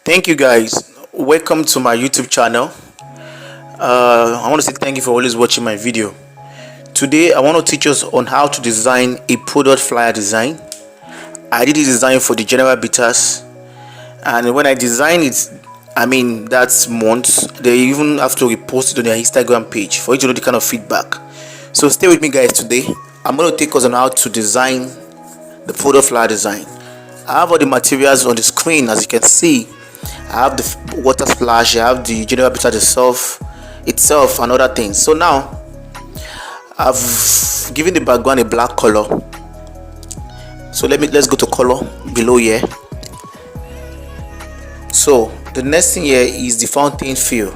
Thank you guys. Welcome to my YouTube channel. I want to say thank you for always watching my video. Today I want to teach us on how to design a product flyer design. I did the design for the general betas, and when I design it, that's months. They even have to repost it on their Instagram page for you to know the kind of feedback. So stay with me guys today. I'm going to take us on how to design the product flyer design. I have all the materials on the screen. As you can see, I have the water splash, I have the general picture itself and other things. So now I've given the background a black color. So let's go to color below here. So the next thing here is the fountain fill.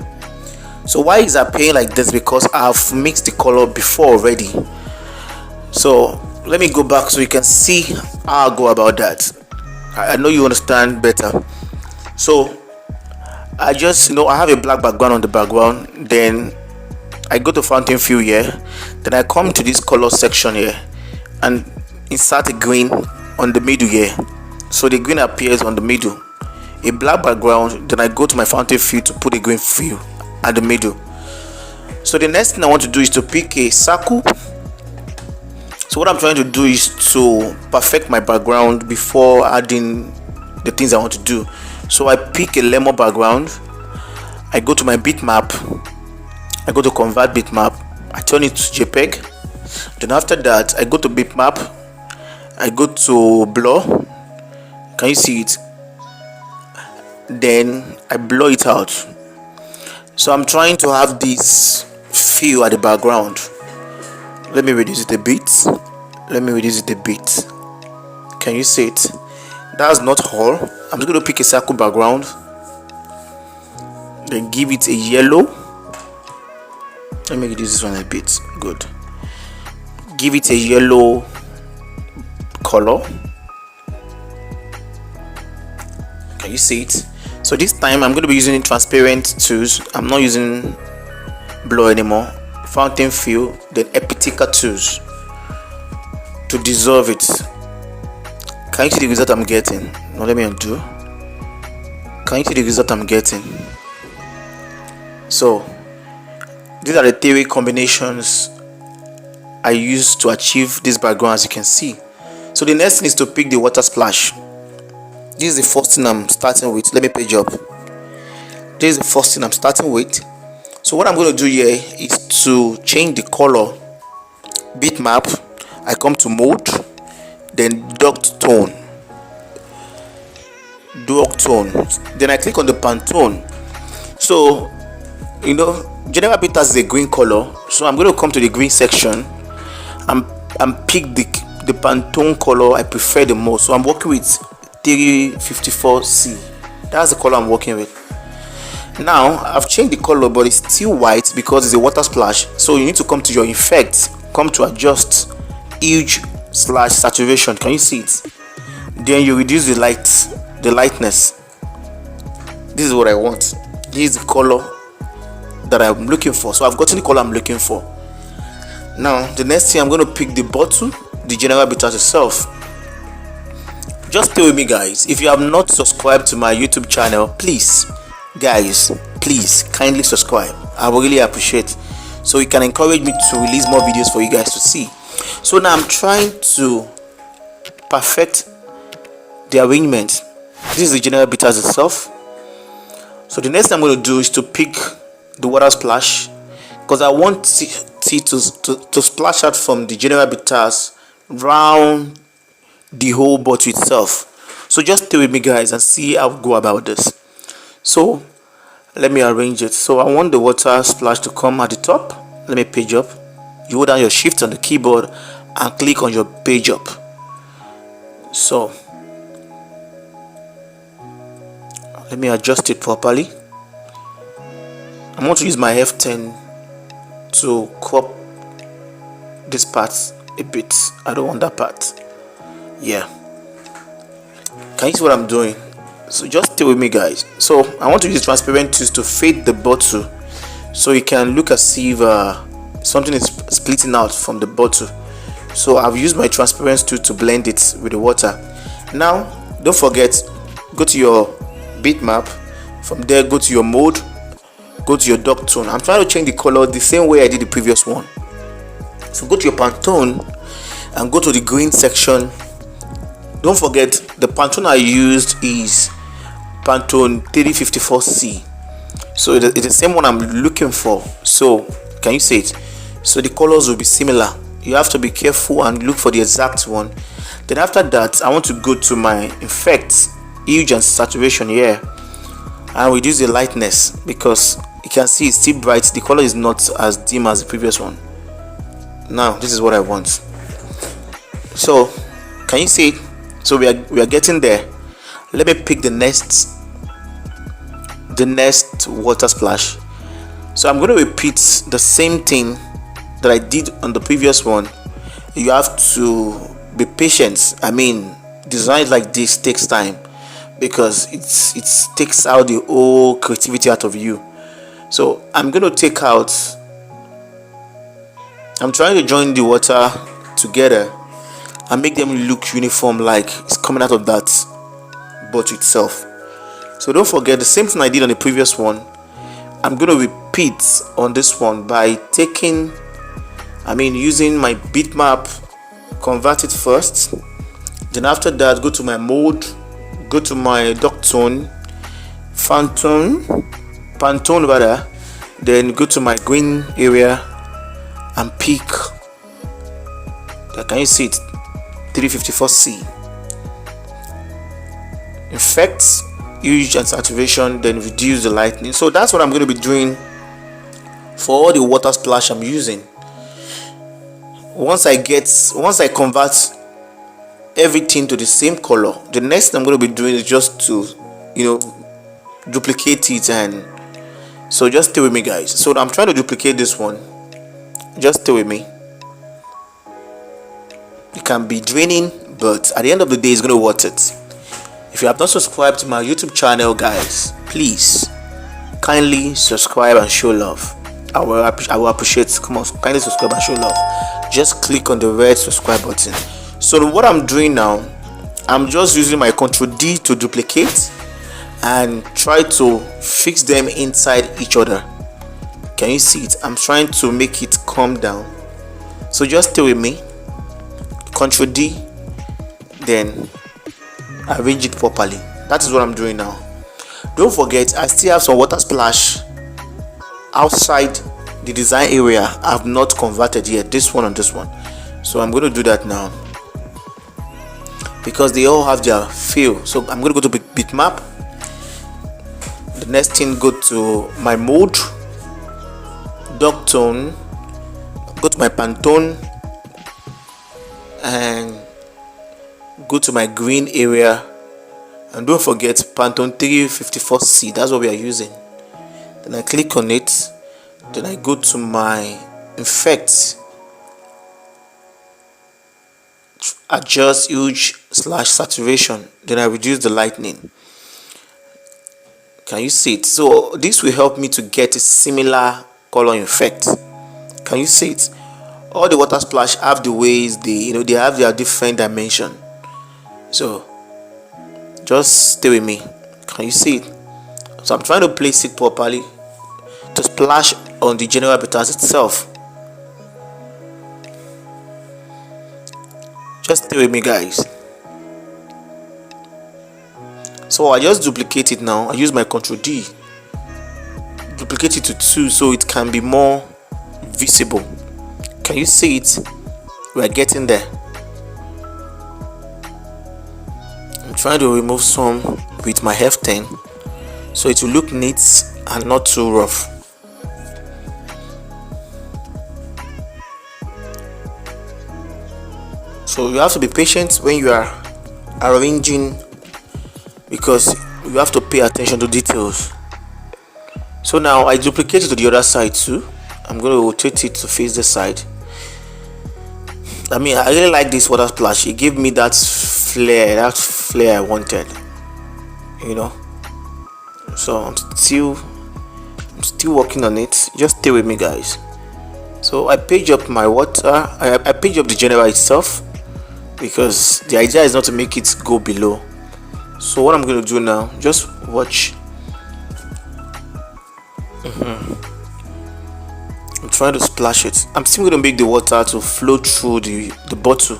So why is it appearing like this? Because I've mixed the color before already. So let me go back so you can see how I go about that. I know you understand better. So I just I have a black background on the background, then I go to fountain fill here, then I come to this color section here and insert a green on the middle here. So the green appears on the middle, a black background, then I go to my fountain fill to put a green fill at the middle. So the next thing I want to do is to pick a circle. So what I'm trying to do is to perfect my background before adding the things I want to do. So I pick a lemon background, I go to my bitmap, I go to convert bitmap, I turn it to JPEG. Then after that I go to bitmap, I go to blur. Can you see it? Then I blur it out. So I'm trying to have this feel at the background. Let me reduce it a bit. Can you see it? That's not all. I'm just going to pick a circle background, then give it a yellow. Let me reduce this one a bit. Good. Give it a yellow color. Can you see it? So this time I'm going to be using transparent tools. I'm not using blur anymore. Fountain fill, then epithetical tools to dissolve it. Can you see the result I'm getting? Now let me undo. Can you see the result I'm getting? So these are the theory combinations I use to achieve this background, as you can see. So the next thing is to pick the water splash. This is the first thing I'm starting with. Let me page up. This is the first thing I'm starting with. So what I'm going to do here is to change the color. Bitmap, I come to mode, then dark tone, then I click on the Pantone. So general betas is a green color, so I'm going to come to the green section and pick the Pantone color I prefer the most. So I'm working with 354C. That's the color I'm working with. Now I've changed the color, but it's still white because it's a water splash. So you need to come to your effect, come to adjust hue/saturation. Can you see it? Then you reduce the lightness. This is what I want. This is the color that I'm looking for. So I've gotten the color I'm looking for. Now the next thing, I'm going to pick the bottle, the general betas itself. Just stay with me guys. If you have not subscribed to my YouTube channel, please kindly subscribe. I will really appreciate, so you can encourage me to release more videos for you guys to see. So now I'm trying to perfect the arrangement. This is the general betas itself. So the next thing I'm going to do is to pick the water splash, because I want it to splash out from the general betas round the whole bottle itself. So just stay with me guys and see how I go about this. So let me arrange it. So I want the water splash to come at the top. Let me page up. You hold down your shift on the keyboard and click on your page up. So let me adjust it properly. I want to use my F10 to crop this part a bit. I don't want that part. Yeah, can you see what I'm doing? So just stay with me guys. So I want to use transparent tools to fade the bottle, so you can look as if something is splitting out from the bottle. So I've used my transparent tool to blend it with the water. Now don't forget, go to your bitmap. From there, go to your mode, go to your dark tone. I'm trying to change the color the same way I did the previous one. So go to your Pantone and go to the green section. Don't forget the Pantone I used is Pantone 354C. So it's the same one I'm looking for. So can you see it? So the colors will be similar. You have to be careful and look for the exact one. Then after that, I want to go to my effects, huge and saturation here, and reduce the lightness, because you can see it's still bright. The color is not as dim as the previous one. Now this is what I want. So can you see it? So we are getting there. Let me pick the next water splash. So I'm going to repeat the same thing that I did on the previous one. You have to be patient. I mean, design like this takes time, because it takes out the whole creativity out of you. So I'm going to take out, I'm trying to join the water together and make them look uniform, like it's coming out of that bottle itself. So don't forget the same thing I did on the previous one. I'm going to repeat on this one by using my bitmap, convert it first. Then after that, go to my mode, go to my dark tone, Pantone rather. Then go to my green area and pick. Can you see it? 354C. Effects, huge and saturation, then reduce the lightning. So that's what I'm going to be doing for all the water splash I'm using. Once I convert everything to the same color, the next thing I'm going to be doing is just to duplicate it. And so just stay with me, guys. So I'm trying to duplicate this one. Just stay with me. It can be draining, but at the end of the day, it's going to worth it. If you have not subscribed to my YouTube channel, guys, please kindly subscribe and show love. I will appreciate. Come on, kindly subscribe and show love. Just click on the red subscribe button. So what I'm doing now, I'm just using my Ctrl D to duplicate and try to fix them inside each other. Can you see it? I'm trying to make it come down. So just stay with me. Ctrl D, then arrange it properly. That is what I'm doing now. Don't forget, I still have some water splash outside the design area I have not converted yet, this one and this one. So I'm going to do that now, because they all have their feel. So I'm going to go to bitmap. The next thing, go to my mode, dark tone, go to my Pantone, and go to my green area. And don't forget Pantone 354C, that's what we are using. Then I click on it. Then I go to my effects, adjust huge / saturation. Then I reduce the lightning. Can you see it? So this will help me to get a similar color effect. Can you see it? All the water splash have the ways they have their different dimension. So just stay with me. Can you see it? So I'm trying to place it properly to splash on the general habitat itself. Just stay with me, guys. So I just duplicate it now. I use my Ctrl D, duplicate it to 2 so it can be more visible. Can you see it? We are getting there. I'm trying to remove some with my F10 so it will look neat and not too rough. So you have to be patient when you are arranging, because you have to pay attention to details. So now I duplicate it to the other side too. I'm going to rotate it to face the side. I really like this water splash. It gave me that flair I wanted, so I'm still working on it. Just stay with me, guys. So I page up my water. I page up the general itself, because the idea is not to make it go below. So what I'm going to do now, just watch. I'm trying to splash it. I'm still going to make the water to flow through the bottle,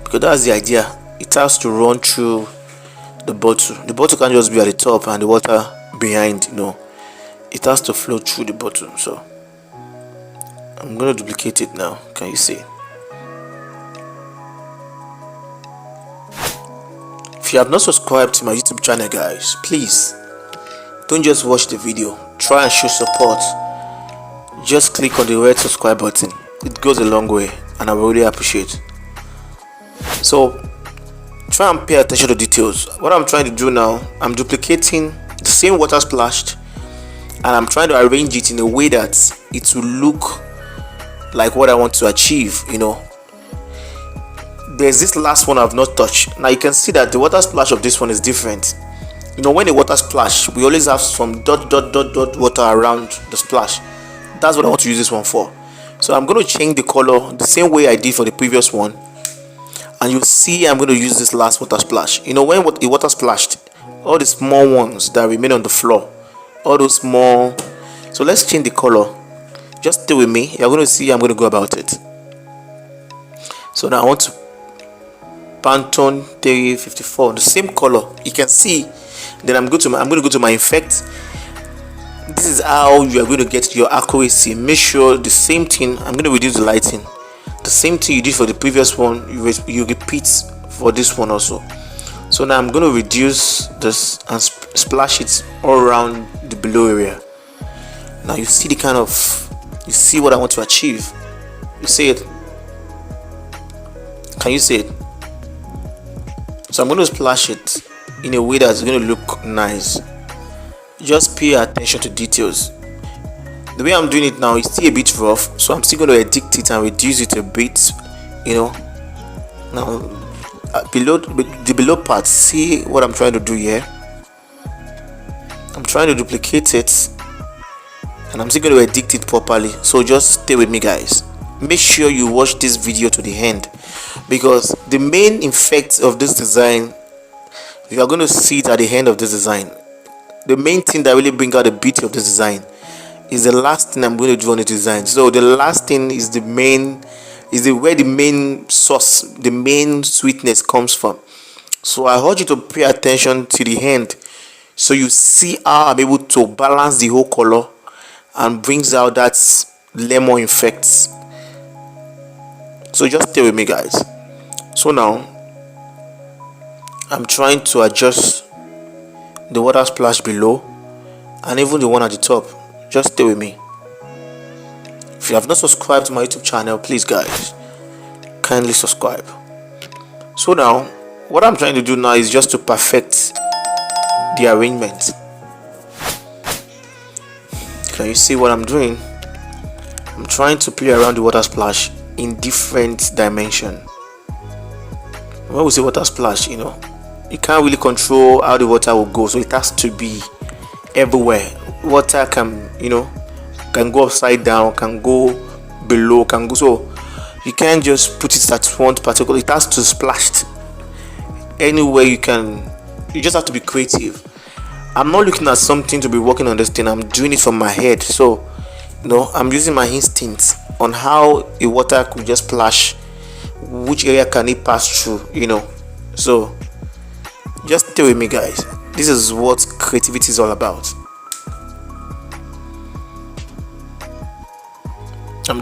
because that's the idea. It has to run through the bottle. The bottle can't just be at the top and the water behind. No, it has to flow through the bottle. So I'm going to duplicate it now. Can you see? If you have not subscribed to my YouTube channel, guys, please don't just watch the video, try and show support. Just click on the red subscribe button. It goes a long way and I will really appreciate. So try and pay attention to details. What I'm trying to do now, I'm duplicating the same water splashed and I'm trying to arrange it in a way that it will look like what I want to achieve. There's this last one I've not touched. Now you can see that the water splash of this one is different. When the water splash, we always have some dot water around the splash. That's what I want to use this one for. So I'm going to change the color the same way I did for the previous one, and you'll see I'm going to use this last water splash. When the water splashed, all the small ones that remain on the floor, all those small. So let's change the color. Just stay with me. You're going to see I'm going to go about it. So now I want to Pantone 354, the same color. You can see. Then I'm going to go to my effect. This is how you are going to get your accuracy. Make sure the same thing. I'm going to reduce the lighting. The same thing you did for the previous one, you repeat for this one also. So now I'm going to reduce this and splash it all around the below area. Now you see you see what I want to achieve. You see it? Can you see it? So I'm going to splash it in a way that's going to look nice. Just pay attention to details. The way I'm doing it now is still a bit rough, so I'm still going to edit it and reduce it a bit. Now below the below part, see what I'm trying to do here. I'm trying to duplicate it and I'm still going to edit it properly. So just stay with me, guys. Make sure you watch this video to the end, because the main effect of this design, you are going to see it at the end of this design. The main thing that really brings out the beauty of this design is the last thing I'm going to do on the design. So the last thing is where the main sauce, the main sweetness comes from. So I urge you to pay attention to the end, so you see how I'm able to balance the whole color and brings out that lemon effects. So just stay with me, guys. So now I'm trying to adjust the water splash below and even the one at the top. Just stay with me. If you have not subscribed to my YouTube channel, please, guys, kindly subscribe. So now what I'm trying to do now is just to perfect the arrangement. Can you see what I'm doing? I'm trying to play around the water splash in different dimension. When we say water splash, you can't really control how the water will go, so it has to be everywhere. Water can go upside down, can go below, can go, so you can't just put it at one particular. It has to splash anywhere you can. You just have to be creative. I'm not looking at something to be working on this thing. I'm doing it from my head. So I'm using my instincts on how a water could just splash, which area can it pass through. So just stay with me, guys. This is what creativity is all about. I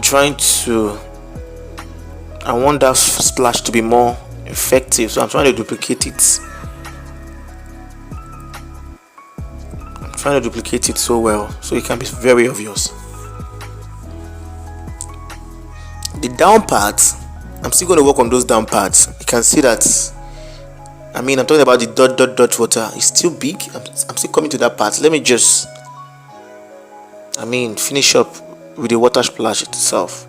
want that splash to be more effective, so I'm trying to duplicate it. I'm trying to duplicate it so well so it can be very obvious. The down part, I'm still going to work on those down parts. You can see that. I'm talking about the dot water. It's still big. I'm still coming to that part. Let me just finish up with the water splash itself.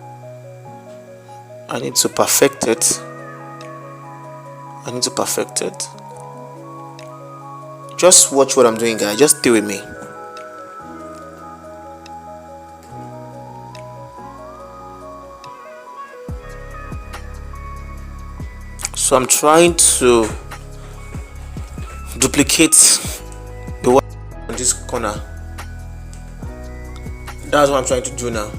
I need to perfect it. Just watch what I'm doing, guys. Just stay with me. So I'm trying to duplicate the one on this corner. That's what I'm trying to do now.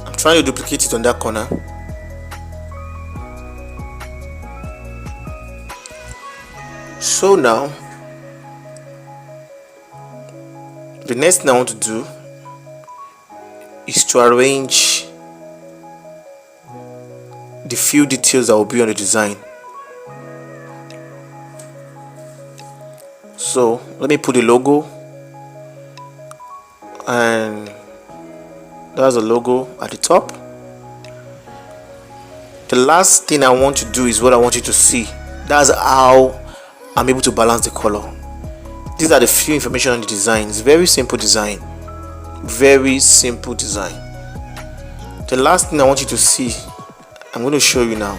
I'm trying to duplicate it on that corner. So now the next thing I want to do is to arrange the few details that will be on the design. So let me put the logo, and that's the logo at the top. The last thing I want to do is what I want you to see. That's how I'm able to balance the color. These are the few information on the design. It's very simple design. Very simple design. The last thing I want you to see, I'm going to show you now.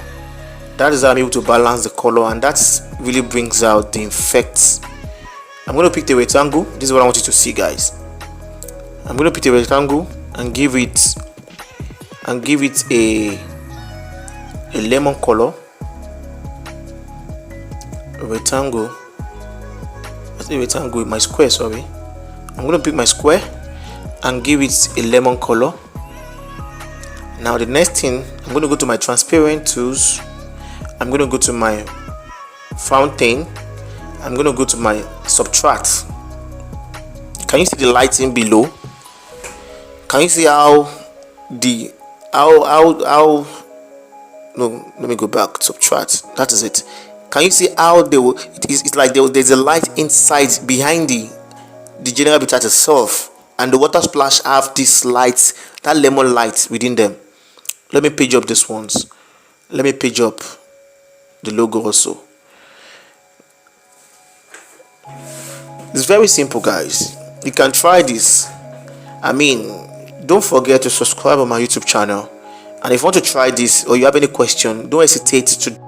That is how I'm able to balance the color, and that really brings out the effects. I'm going to pick the rectangle. This is what I want you to see, guys. I'm going to pick the rectangle and give it a lemon color. A rectangle. Let's say rectangle with my square. Sorry, I'm going to pick my square and give it a lemon color. Now the next thing, I'm going to go to my transparent tools. I'm going to go to my fountain. I'm going to go to my subtract. Can you see the lighting below? Can you see how no, let me go back. Subtract. That is it. Can you see how it's like there's a light inside behind the general habitat itself, and the water splash have this light, that lemon light within them. Let me page up this ones. Let me page up the logo also. It's very simple, guys. You can try this. I mean, don't forget to subscribe on my YouTube channel, and if you want to try this or you have any question, don't hesitate to